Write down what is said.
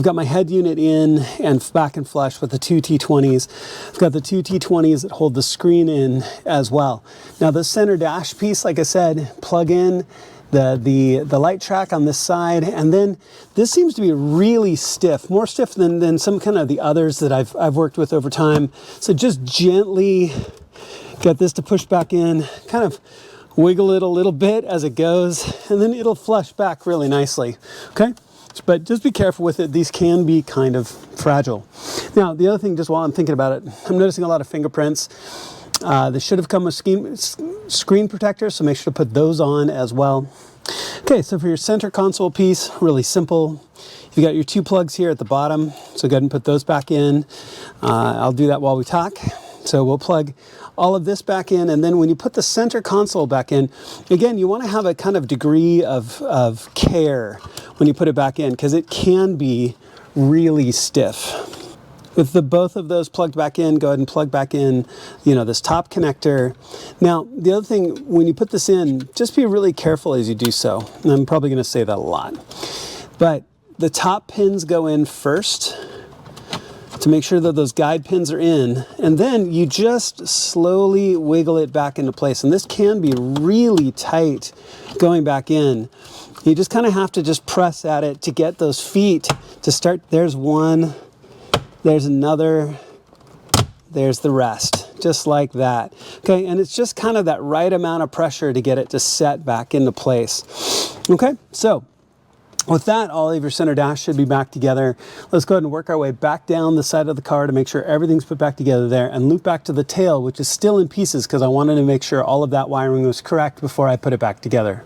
got my head unit in and back and flush with the two T20s. I've got the two T20s that hold the screen in as well. Now the center dash piece, like I said, plug in the light track on this side, and then this seems to be really stiff, more stiff than some kind of the others that I've worked with over time. So just gently get this to push back in, kind of wiggle it a little bit as it goes, and then it'll flush back really nicely, okay? But just be careful with it. These can be kind of fragile. Now, the other thing, just while I'm thinking about it, I'm noticing a lot of fingerprints. They should have come with screen protectors, so make sure to put those on as well. Okay, so for your center console piece, really simple. You got your two plugs here at the bottom, so go ahead and put those back in. I'll do that while we talk. So we'll plug all of this back in, and then when you put the center console back in, again, you want to have a kind of degree of care when you put it back in, because it can be really stiff. With both of those plugged back in, go ahead and plug back in, this top connector. Now, the other thing, when you put this in, just be really careful as you do so. And I'm probably going to say that a lot. But the top pins go in first to make sure that those guide pins are in. And then you just slowly wiggle it back into place. And this can be really tight going back in. You just kind of have to just press at it to get those feet to start. There's one. There's another, there's the rest, just like that. Okay, and it's just kind of that right amount of pressure to get it to set back into place. Okay, so with that, all of your center dash should be back together. Let's go ahead and work our way back down the side of the car to make sure everything's put back together there, and loop back to the tail, which is still in pieces because I wanted to make sure all of that wiring was correct before I put it back together.